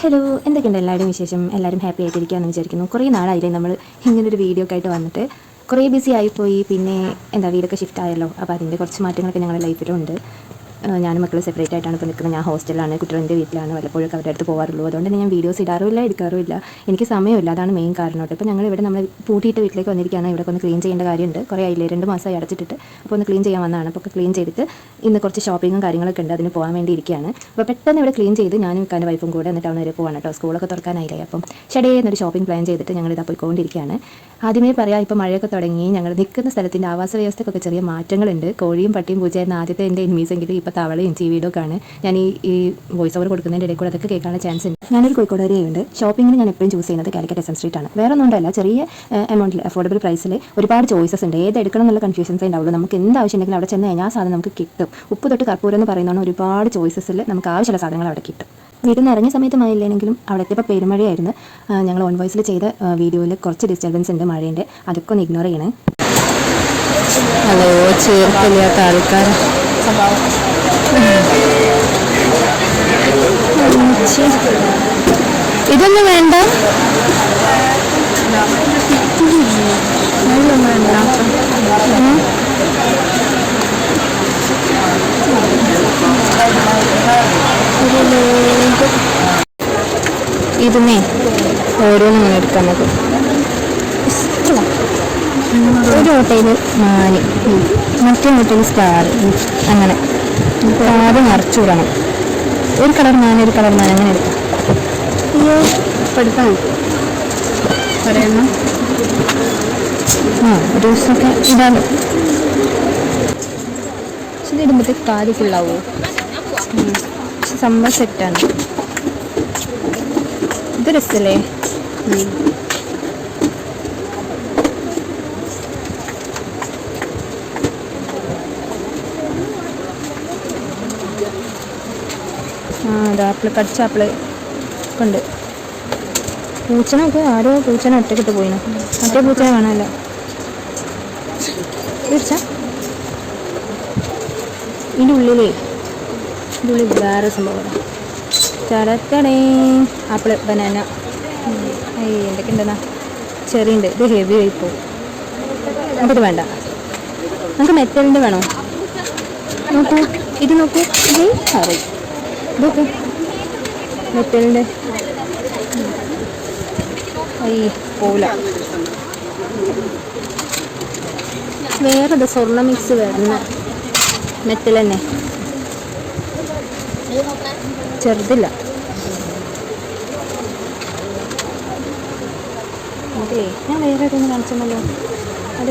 Hello, എന്തൊക്കെയുണ്ട് എല്ലാവരും വിശേഷം? എല്ലാവരും ഹാപ്പി ആയിട്ടിരിക്കുകയെന്ന് വിചാരിക്കുന്നു. കുറേ നാളായില്ലേ നമ്മൾ ഇങ്ങനൊരു വീഡിയോ ഒക്കെ ആയിട്ട് വന്നിട്ട്. കുറേ ബിസി ആയിപ്പോയി. പിന്നെ വീടൊക്കെ ഷിഫ്റ്റ് ആയല്ലോ, അപ്പോൾ അതിൻ്റെ കുറച്ച് മാറ്റങ്ങളൊക്കെ ഞങ്ങളുടെ ലൈഫിലുണ്ട്. ഞാനും മക്കൾ സെപ്പറേറ്റ് ആയിട്ടാണ് ഇപ്പോൾ നിൽക്കുന്നത്. ഞാൻ ഹോസ്റ്റലിലാണ്, കുട്ടികൾ എൻ്റെ വീട്ടിലാണ്. വല്ലപ്പോഴൊക്കെ അവരുടെ അടുത്ത് പോകാറുള്ളൂ. അതുകൊണ്ട് തന്നെ ഞാൻ വീഡിയോസ് ഇടാറുമില്ല, എടുക്കാറുമില്ല. എനിക്ക് സമയമില്ല, അതാണ് മെയിൻ കാരണം കേട്ടോ. ഇപ്പോൾ ഞങ്ങൾ പൂട്ടിയിട്ട് വീട്ടിലേക്ക് വന്നിരിക്കുകയാണ്. ഇവിടെ ഒന്ന് ക്ലീൻ ചെയ്യേണ്ട കാര്യമുണ്ട്. കുറേ ആയില്ലേ, 2 മാസമായി അടച്ചിട്ടിട്ട്. അപ്പോൾ ഒന്ന് ക്ലീൻ ചെയ്യാൻ വന്നതാണ്. അപ്പോൾ ക്ലീൻ ചെയ്തിട്ട് ഇന്ന് കുറച്ച് ഷോപ്പിങ്ങും കാര്യങ്ങളൊക്കെ ഉണ്ട്, അതിന് പോകാൻ വേണ്ടി ഇരിക്കുകയാണ്. അപ്പോൾ പെട്ടെന്ന് ഇവിടെ ക്ലീൻ ചെയ്ത് ഞാനും ഇക്കാൻ്റെ വൈഫും കൂടെ എന്നിട്ട് ടൗൺ വരെ പോകാൻ കേട്ടോ. സ്കൂളൊക്കെ തുറക്കാനായില്ലേ, അപ്പം എന്നൊരു ഷോപ്പിംഗ് പ്ലാൻ ചെയ്തിട്ട് ഞങ്ങൾ ഇതാ പോയിക്കൊണ്ടിരിക്കുകയാണ്. ആദ്യമേ പറയാം, ഇപ്പോൾ മഴയൊക്കെ തുടങ്ങി. ഞങ്ങൾ നിൽക്കുന്ന സ്ഥലത്തിൻ്റെ ആവാസ വ്യവസ്ഥക്കൊക്കെ ചെറിയ മാറ്റങ്ങളുണ്ട്. കോഴിയും പട്ടിയും പൂച്ചയായിരുന്ന ആദ്യത്തെ എൻ്റെ എനിമീസെങ്കിലും ഇപ്പോൾ തവളയും ചീവീടൊക്കെയാണ്. ഞാൻ ഈ വോയിസ് ഓവർ കൊടുക്കുന്നതിൻ്റെ ഇടയിൽ കൂടെ അതൊക്കെ കേൾക്കാനുള്ള ചാൻസ് ഉണ്ട്. ഞാനൊരു കോഴിക്കോടുകാരിയുണ്ട്. ഷോപ്പിങ്ങിന് ഞാൻ എപ്പോഴും ചൂസ് ചെയ്യുന്നത് കാലിക്കറ്റ് എസ്എം സ്ട്രീറ്റ് ആണ്. വേറെ ഒന്നും ഉണ്ടല്ല, ചെറിയ എമൗണ്ടിൽ അഫോർഡബിൾ പ്രൈസിൽ ഒരുപാട് ചോയ്സസ് ഉണ്ട്. ഏത് എടുക്കണം എന്നുള്ള കൺഫ്യൂഷൻസേ ഉണ്ടാവുള്ളൂ. നമുക്ക് എന്ത് ആവശ്യമുണ്ടെങ്കിലും അവിടെ ചെന്ന് കഴിഞ്ഞാൽ ആ സാധനം നമുക്ക് കിട്ടും. ഉപ്പ് തൊട്ട് കർപ്പൂരം എന്ന് പറയുന്നതാണ് ഒരുപാട് ചോയ്സസിൽ നമുക്ക് ആവശ്യമുള്ള സാധനങ്ങൾ അവിടെ കിട്ടും. വീട്ടിൽ നിന്ന് ഇറങ്ങിയ സമയത്തുമായില്ലെങ്കിലും അവിടെ എത്തിയപ്പോൾ പെരുമഴയായിരുന്നു. ഞങ്ങൾ ഓൺ വോയിസിൽ ചെയ്ത വീഡിയോയിൽ കുറച്ച് ഡിസ്റ്റർബൻസ് ഉണ്ട് മഴേൻ്റെ, അതൊക്കെ ഒന്ന് ഇഗ്നോർ ചെയ്യണേ. ഹലോ, ചേർക്കില്ലാത്ത ആൾക്കാർ. ഇതൊന്നും വേണ്ട, ഇതിനെ ഓരോന്നും ഇങ്ങനെ എടുക്കാൻ നോക്കും. ഒരു ഓട്ടയിൽ 4, മറ്റേ ഓട്ടയിൽ സ്റ്റാർ, അങ്ങനെ ആദ്യം നിറച്ചു വിടണം. ഒരു കളർ 4, ഒരു കളർ 4 അങ്ങനെ എടുക്കാം. അയ്യോ, എടുക്കാം ഒരെണ്ണം. ഒരു ദിവസമൊക്കെ ഇടാലോ. പക്ഷെ ഇത് ഇടുമ്പോഴത്തേക്ക് കാല് ഫുള്ളാവോ? സംഭവം സെറ്റാണ്. ഇത് രസമല്ലേ? ആപ്പിൾ, കടിച്ച ആപ്പിള് ഉണ്ട്. പൂച്ചനൊക്കെ ആരോ പൂച്ചനെ ഒറ്റക്കിട്ട് പോയിന്. മറ്റേ പൂച്ചനെ കാണാമല്ലോ. തീർച്ച ഇതിൻ്റെ ഉള്ളിൽ വേറെ സംഭവം. ചടക്കടേ ആപ്പിള്, ബനാന, എന്തൊക്കെ ഉണ്ടെന്നാ. ചെറിയുണ്ട്. ഇത് ഹെവി ആയിപ്പോ. നമുക്കിത് വേണ്ട, നമുക്ക് മെറ്റലിൻ്റെ വേണോ? നോക്കൂ, ഇത് നോക്കൂ. സോറി, ഇതൊക്കെ മെറ്റലിൻ്റെ. പോവില്ല. വേറെ സ്വർണ്ണ മിക്സ് വരുന്ന മെറ്റൽ തന്നെ, ചെറുതില്ല. അതെ, ഞാൻ വേറെ ഏതൊന്നും കാണിച്ചല്ലോ. അത്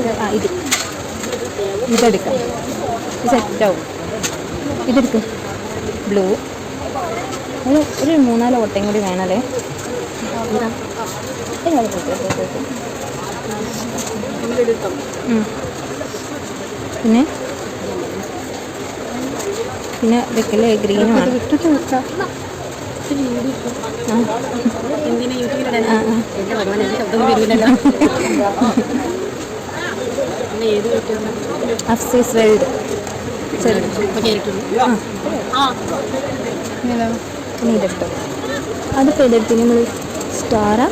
ഇതെടുക്കാം. ഇത് സെറ്റാവും. ഇതെടുക്കും. ബ്ലൂ. ഒരു 3-4 ഓട്ടയും കൂടി വേണമല്ലേ. പിന്നെ വെക്കല്ലേ ഗ്രീനും ആണ്. അഫ്സീസ് വേൾഡ് ഇതെടുത്തു. അതിപ്പോൾ ഏതെടുത്തു നമ്മൾ? സ്റ്റാറാ,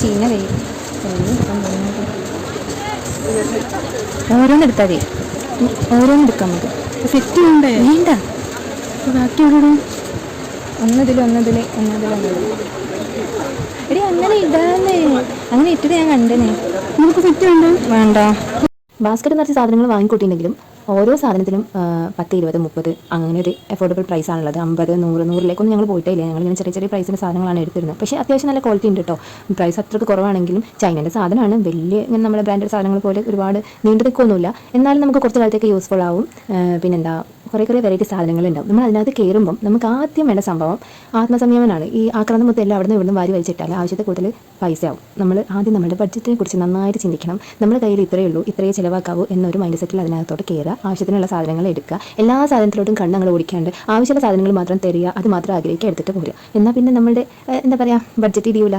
ചീന കൈ. ഓരോന്നെടുത്താൽ മതി, ഓരോന്നെടുക്കാൻ മതി. 50 ഉണ്ട്. വേണ്ട, ബാക്കി എവിടെ? ഒന്നതിൽ എടി അങ്ങനെ ഇടാന്നേ. അങ്ങനെ ഇട്ടിട്ട് ഞാൻ കണ്ടേനെ. നമുക്ക് 50 ഉണ്ട്. വേണ്ട. ബാസ്ക്കറ്റ് നിറച്ച് സാധനങ്ങൾ വാങ്ങിക്കൂട്ടിയിട്ടുണ്ടെങ്കിലും ഓരോ സാധനത്തിനും 10, 20, 30 അങ്ങനെ ഒരു അഫോർഡബിൾ പ്രൈസ് ആണുള്ളത്. 50, 100, 100ലേക്കൊന്നും ഞങ്ങൾ പോയിട്ടേ ഇല്ല. ഞങ്ങളിങ്ങനെ ചെറിയ പ്രൈസിൻ്റെ സാധനങ്ങളാണ് എടുത്തിരുന്നത്. പക്ഷേ അത്യാവശ്യം നല്ല ക്വാളിറ്റി ഉണ്ട് കേട്ടോ. പ്രൈസ് അത്രയ്ക്ക് കുറവാണെങ്കിലും ചൈനയുടെ സാധനമാണ്. വലിയ ഇങ്ങനെ നമ്മുടെ ബ്രാൻഡഡ് സാധനങ്ങൾ പോലെ ഒരുപാട് നീണ്ടു നിൽക്കൊന്നുമില്ല. എന്നാലും നമുക്ക് കുറച്ച് കാലത്തേക്ക് യൂസ്ഫുൾ ആവും. പിന്നെന്താ, കുറേ വെറൈറ്റി സാധനങ്ങളുണ്ടാവും. നമ്മൾ അതിനകത്ത് കയറുമ്പം നമുക്ക് ആദ്യം വേണ്ട സംഭവം ആത്മസംയമനമാണ്. ഈ ആക്രാന്തം മൊത്തം എല്ലാം അവിടെ നിന്ന് ഇവിടുന്ന് വാരി വലിച്ചിട്ടാൽ ആവശ്യത്തെ കൂടുതൽ പൈസയാവും. നമ്മൾ ആദ്യം നമ്മുടെ ബഡ്ജറ്റിനെ കുറിച്ച് നന്നായിട്ട് ചിന്തിക്കണം. നമ്മുടെ കയ്യിൽ ഇത്രയേ ഉള്ളൂ, ഇത്രയേ ചിലവാക്കാവൂ എന്നൊരു മൈൻഡ് സെറ്റിൽ അതിനകത്തോട്ട് കയറുക. ആവശ്യത്തിനുള്ള സാധനങ്ങൾ എടുക്കുക. എല്ലാ സാധനത്തിലോട്ടും കണ്ണങ്ങൾ ഓടിക്കാണ്ട് ആവശ്യമുള്ള സാധനങ്ങൾ മാത്രം തരിക, അത് മാത്രം ആഗ്രഹിക്കുക, എടുത്തിട്ട് പോരുക. എന്നാൽ പിന്നെ നമ്മുടെ ബഡ്ജറ്റ് ഇടിയൂല.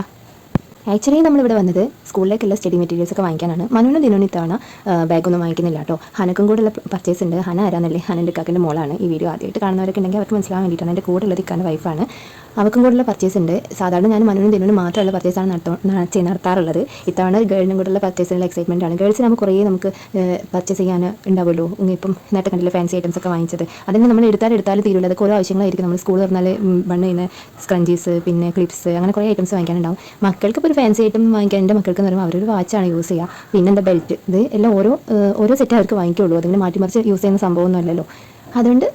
ആക്ച്വലി നമ്മളിവിടെ വന്നത് സ്കൂളിലേക്കുള്ള സ്റ്റഡി മെറ്റീരിയൽസ് ഒക്കെ വാങ്ങിക്കാനാണ്. മനുവിനും ദിനുവിനും ഇത്തവണ ബാഗൊന്നും വാങ്ങിക്കുന്നില്ല കേട്ടോ. ഹനക്കും കൂടെ ഉള്ള പർച്ചേസ് ഉണ്ട്. ഹന ആരാന്നല്ലേ, ഹനൻ്റെ ഇക്കാക്കിൻ്റെ മോളാണ്. ഈ വീഡിയോ ആദ്യമായിട്ട് കാണുന്നവരൊക്കെ ഉണ്ടെങ്കിൽ അവർക്ക് മനസ്സിലാവാൻ വേണ്ടിയിട്ടാണ്. എൻ്റെ കൂടെ ഉള്ളത് ഇക്കാൻ്റെ വൈഫാണ്. അവർക്കും കൂടെയുള്ള പർച്ചേസ് ഉണ്ട്. സാധാരണ ഞാൻ മനുവിനും ദിനുവിനും മാത്രമുള്ള പർച്ചേസാണ് നടത്താറുള്ളത്. ഇത്തവണ ഗേളിനും കൂടെയുള്ള പർച്ചേസിനുള്ള എക്സൈറ്റ്മെൻറ്റ് ആണ്. ഗേൾസിന് കുറേ നമുക്ക് പർച്ചേസ് ചെയ്യാൻ ഉണ്ടാവുമല്ലോ. ഇപ്പം നേരത്തെ കണ്ടില്ല ഫാൻസി ഐറ്റംസ് ഒക്കെ വാങ്ങിച്ചത്. അതിന് നമ്മൾ എടുത്താലും തീരുള്ളൂ. അതൊക്കെ ഓരോ ആവശ്യങ്ങളായിരിക്കും. നമ്മൾ സ്കൂൾ തുറന്നാൽ ബണ്ണ് ചെയ്യുന്ന സ്ക്രഞ്ചീസ്, പിന്നെ ക്ലിപ്സ്, അങ്ങനെ കുറേ ഐറ്റംസ് വാങ്ങിക്കാനുണ്ടാവും. മക്കൾക്ക് ഇപ്പോൾ ഒരു ഫാൻസി ഐറ്റം വാങ്ങിക്കാൻ എൻ്റെ മക്കൾക്ക് എന്ന് പറയുമ്പോൾ അവരൊരു വാച്ചാണ് യൂസ് ചെയ്യുക. പിന്നെ എന്താ ബെൽറ്റ്, ഇത് എല്ലാം ഓരോ സെറ്റ് അവർക്ക് വാങ്ങിക്കുള്ളൂ. അതിങ്ങനെ മാറ്റിമറിച്ച് യൂസ് ചെയ്യുന്ന സംഭവമൊന്നും അല്ലല്ലോ. അതുകൊണ്ട്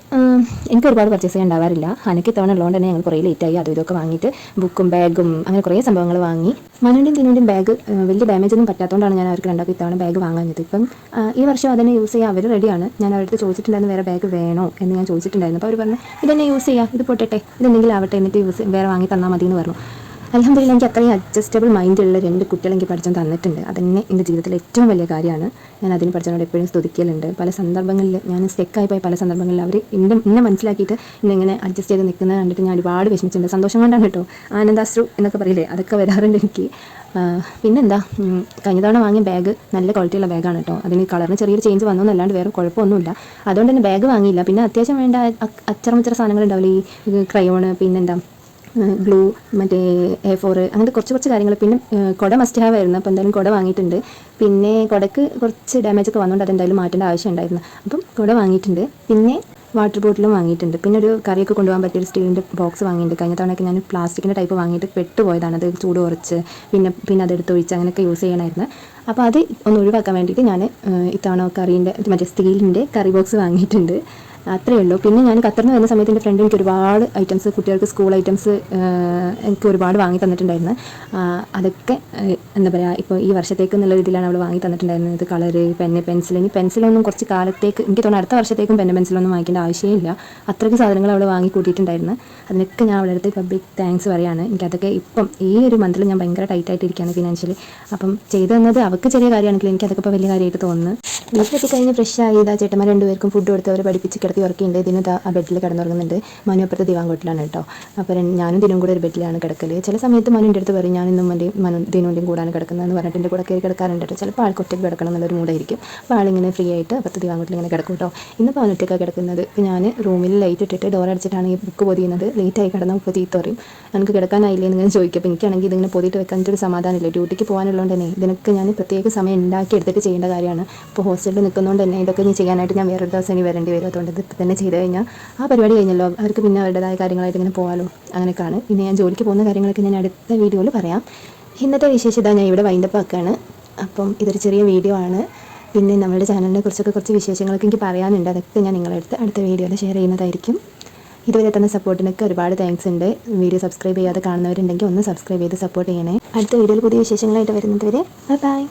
എനിക്ക് ഒരുപാട് പർച്ചേസ് ചെയ്യാൻ ഉണ്ടാവാറില്ല. എനിക്ക് ഇത്തവണ ഉള്ളതുകൊണ്ട് തന്നെ ഞങ്ങൾ കുറേ ലേറ്റായി. അതും ഇതൊക്കെ വാങ്ങിയിട്ട് ബുക്കും ബാഗും അങ്ങനെ കുറേ സംഭവങ്ങൾ വാങ്ങി. മനുവിൻ്റെയും ദിനുവിൻ്റെയും ബാഗ് വലിയ ഡാമേജ് ഒന്നും പറ്റാത്തതുകൊണ്ടാണ് ഞാൻ അവർക്ക് രണ്ടാക്കും ഇത്തവണ ബാഗ് വാങ്ങാഞ്ഞത്. ഇപ്പം ഈ വർഷം അതിനെ യൂസ് ചെയ്യാൻ അവർ റെഡിയാണ്. ഞാൻ അവരുടെ ചോദിച്ചിട്ടുണ്ടായിരുന്നു വേറെ ബാഗ് വേണോ എന്ന് ഞാൻ ചോദിച്ചിട്ടുണ്ടായിരുന്നു. അപ്പോൾ അവർ പറഞ്ഞു ഇതെന്നെ യൂസ് ചെയ്യാം, ഇത് പൊട്ടട്ടെ, ഇതെന്തെങ്കിലും ആവട്ടെ, എന്നിട്ട് വേറെ വാങ്ങി തന്നാൽ മതി എന്ന് പറഞ്ഞു. അൽഹംദുലില്ലാ, എനിക്ക് അത്രയും അഡ്ജസ്റ്റബിൾ മൈൻഡുള്ള 2 കുട്ടികൾ എനിക്ക് പഠിച്ചാൽ തന്നിട്ടുണ്ട്. അതെന്നെ എൻ്റെ ജീവിതത്തിൽ ഏറ്റവും വലിയ കാര്യമാണ്. ഞാൻ അതിന് പഠിച്ചവനോട് എപ്പോഴും സ്തുതിക്കലുണ്ട്. പല സന്ദർഭങ്ങളിൽ ഞാൻ സ്റ്റെക്കായി പോയ പല സന്ദർഭങ്ങളിൽ അവർ എന്നെ മനസ്സിലാക്കിയിട്ട് ഇങ്ങനെ അഡ്ജസ്റ്റ് ചെയ്ത് നിൽക്കുന്നത് കണ്ടിട്ട് ഞാൻ ഒരുപാട് വിഷമിച്ചിട്ടുണ്ട്. സന്തോഷം കൊണ്ടാണ് കേട്ടോ. ആനന്ദാശ്രു എന്നൊക്കെ പറയില്ലേ, അതൊക്കെ വരാറുണ്ട് എനിക്ക്. പിന്നെന്താ, കഴിഞ്ഞ തവണ വാങ്ങിയ ബാഗ് നല്ല ക്വാളിറ്റിയുള്ള ബാഗാണ് കേട്ടോ. അതിന് കളറിന് ചെറിയൊരു ചേഞ്ച് വന്നൊന്നല്ലാണ്ട് വേറെ കുഴപ്പമൊന്നുമില്ല. അതുകൊണ്ട് തന്നെ ബാഗ് വാങ്ങിയില്ല. പിന്നെ അത്യാവശ്യം വേണ്ട അച്ചറമുച്ചറ സാധനങ്ങളുണ്ടാവില്ലേ, ഈ ക്രയോണ്, പിന്നെന്താ ഗ്ലൂ, മറ്റേ A4, അങ്ങനത്തെ കുറച്ച് കാര്യങ്ങൾ. പിന്നെ കുട മസ്റ്റ് ഹാവ് ആയിരുന്നു. അപ്പോൾ എന്തായാലും കുട വാങ്ങിയിട്ടുണ്ട്. പിന്നെ കുടക്ക് കുറച്ച് ഡാമേജ് ഒക്കെ വന്നുകൊണ്ട് അതെന്തായാലും മാറ്റേണ്ട ആവശ്യം ഉണ്ടായിരുന്നു. അപ്പം കുട വാങ്ങിയിട്ടുണ്ട്. പിന്നെ വാട്ടർ ബോട്ടിലും വാങ്ങിയിട്ടുണ്ട്. പിന്നെ ഒരു കറിയൊക്കെ കൊണ്ടുപോകാൻ പറ്റിയ ഒരു സ്റ്റീലിൻ്റെ ബോക്സ് വാങ്ങിയിട്ടുണ്ട്. കഴിഞ്ഞ തവണയൊക്കെ ഞാൻ പ്ലാസ്റ്റിക്കിൻ്റെ ടൈപ്പ് വാങ്ങിയിട്ട് പെട്ടുപോയതാണ്. അത് ചൂട് കുറച്ച് പിന്നെ അതെടുത്ത് ഒഴിച്ച് അങ്ങനെയൊക്കെ യൂസ് ചെയ്യണമായിരുന്നു. അപ്പോൾ അത് ഒന്ന് ഒഴിവാക്കാൻ വേണ്ടിയിട്ട് ഞാൻ ഇത്തവണ കറീൻ്റെ മറ്റേ സ്റ്റീലിൻ്റെ കറി ബോക്സ് വാങ്ങിയിട്ടുണ്ട്. അത്രയേ ഉള്ളൂ. പിന്നെ ഞാൻ ഖത്തറിന് വരുന്ന സമയത്ത് എൻ്റെ ഫ്രണ്ട് എനിക്ക് ഒരുപാട് ഐറ്റംസ്, കുട്ടികൾക്ക് സ്കൂൾ ഐറ്റംസ് എനിക്ക് ഒരുപാട് വാങ്ങി തന്നിട്ടുണ്ടായിരുന്നു. അതൊക്കെ എന്താ പറയുക, ഇപ്പോൾ ഈ വർഷത്തേക്ക് എന്നുള്ള രീതിയിലാണ് അവൾ വാങ്ങി തന്നിട്ടുണ്ടായിരുന്നത്. Colour, pen, pencil. ഇനി പെൻസിലൊന്നും കുറച്ച് കാലത്തേക്ക് എനിക്ക് തോന്നുന്നു അടുത്ത വർഷത്തേക്കും പെൻസിലൊന്നും വാങ്ങിക്കേണ്ട ആവശ്യമില്ല. അത്രയ്ക്ക് സാധനങ്ങൾ അവൾ വാങ്ങി കൂട്ടിയിട്ടുണ്ടായിരുന്നു. അതിനൊക്കെ ഞാൻ അവളുടെ അടുത്ത് പബ്ലിക് താങ്ക്സ് പറയുകയാണ്. എനിക്കതൊക്കെ ഇപ്പം ഈ ഒരു മന്തിൽ ഞാൻ ഭയങ്കര ടൈറ്റായിട്ടിരിക്കുകയാണ് ഫിനാൻഷ്യലി. അപ്പം ചെയ്തു തന്നത് അവർക്ക് ചെറിയ കാര്യമാണെങ്കിലും എനിക്കതൊക്കെ ഇപ്പോൾ വലിയ കാര്യമായിട്ട് തോന്നുന്നു. വീട്ടിലെത്തി കഴിഞ്ഞ് ഫ്രഷ് ആയി ഇതാ ചേട്ടന്മാർ 2 പേർക്കും ഫുഡ് കൊടുത്ത് അവരെ പഠിപ്പിച്ച് കിടത്തി ഉറക്കിയുണ്ട്. ഇതിന് ആ ബെഡിൽ കിടന്നുറങ്ങുന്നുണ്ട്. മനു അപ്പുറത്ത് ദിവാങ്കോട്ടിലാണ് കേട്ടോ. അപ്പോൾ ഞാനും ദിനും കൂടെ ഒരു ബെഡിലാണ് കിടക്കൽ. ചില സമയത്ത് മനുവിൻ്റെ അടുത്ത് പറയും ഞാൻ ഇന്നും ദിനുവിൻ്റെയും കൂടാണ് കിടക്കുന്നതെന്ന് പറഞ്ഞിട്ട് എൻ്റെ കൂടെ കയറി കിടക്കാറുണ്ട് കേട്ടോ. ചിലപ്പോൾ ആൾക്ക് ഒറ്റയ്ക്ക് കിടക്കണം എന്നുള്ളൊരു മൂടായിരിക്കും. അപ്പോൾ ആളിങ്ങനെ ഫ്രീ ആയിട്ട് അപ്പുറത്ത് ദിവാങ്കോട്ടിൽ ഇങ്ങനെ കിടക്കും കേട്ടോ. ഇന്നിപ്പോൾ അവൻ ഒറ്റയ്ക്കാണ് കിടക്കുന്നത്. ഇപ്പോൾ ഞാൻ റൂമിൽ ലൈറ്റ് ഇട്ടിട്ട് ഡോർ അടിച്ചിട്ടാണ് ഈ ബുക്ക് പൊതിയുന്നത്. ലേറ്റായി കിടന്നാൽ ഇപ്പോൾ ചീത്ത പറയും. എനിക്ക് കിടക്കാനായില്ലേ എന്നിങ്ങനെ ചോദിക്കും. അപ്പോൾ എനിക്കാണെങ്കിൽ ഇതിങ്ങനെ പൊതിയിട്ട് വെക്കാൻ ഒരു സമാധാനമില്ല. ഡ്യൂട്ടിക്ക് പോകാനുള്ളതുകൊണ്ട് തന്നെ ഇതിനൊക്കെ ഞാൻ പ്രത്യേക സമയം ഉണ്ടാക്കി എടുത്തിട്ട് ചെയ്യേണ്ട കാര്യമാണ്. ഇപ്പോൾ ഹോസ്റ്റലിൽ നിൽക്കുന്നതുകൊണ്ട് തന്നെ ഇതൊക്കെ ഇനി ചെയ്യാനായിട്ട് ഞാൻ വേറൊരു ദിവസം ഇനി വരേണ്ടി വരും. അതുകൊണ്ട് ഇത് തന്നെ ചെയ്ത് കഴിഞ്ഞാൽ ആ പരിപാടി കഴിഞ്ഞല്ലോ, അവർക്ക് പിന്നെ അവരുടേതായ കാര്യങ്ങളായിട്ട് ഇങ്ങനെ പോകാമല്ലോ. അങ്ങനെയൊക്കെയാണ്. പിന്നെ ഞാൻ ജോലിക്ക് പോകുന്ന കാര്യങ്ങളൊക്കെ ഞാൻ അടുത്ത വീഡിയോയിൽ പറയാം. ഇന്നത്തെ വിശേഷത ഞാൻ ഇവിടെ വൈൻഡപ്പ് ആക്കുകയാണ്. അപ്പം ഇതൊരു ചെറിയ വീഡിയോ ആണ്. പിന്നെ നമ്മുടെ ചാനലിനെ കുറിച്ചൊക്കെ കുറച്ച് വിശേഷങ്ങളൊക്കെ എനിക്ക് പറയാനുണ്ട്. അതൊക്കെ ഞാൻ നിങ്ങളടുത്ത് അടുത്ത വീഡിയോയിൽ ഷെയർ ചെയ്യുന്നതായിരിക്കും. ഇതുവരെ തന്ന സപ്പോർട്ടിനൊക്കെ ഒരുപാട് താങ്ക്സ് ഉണ്ട്. വീഡിയോ സബ്സ്ക്രൈബ് ചെയ്യാതെ കാണുന്നവരുണ്ടെങ്കിൽ ഒന്ന് സബ്സ്ക്രൈബ് ചെയ്ത് സപ്പോർട്ട് ചെയ്യണേ. അടുത്ത വീഡിയോയിൽ പുതിയ വിശേഷങ്ങളായിട്ട് വരുന്നത് വരെ ബൈ.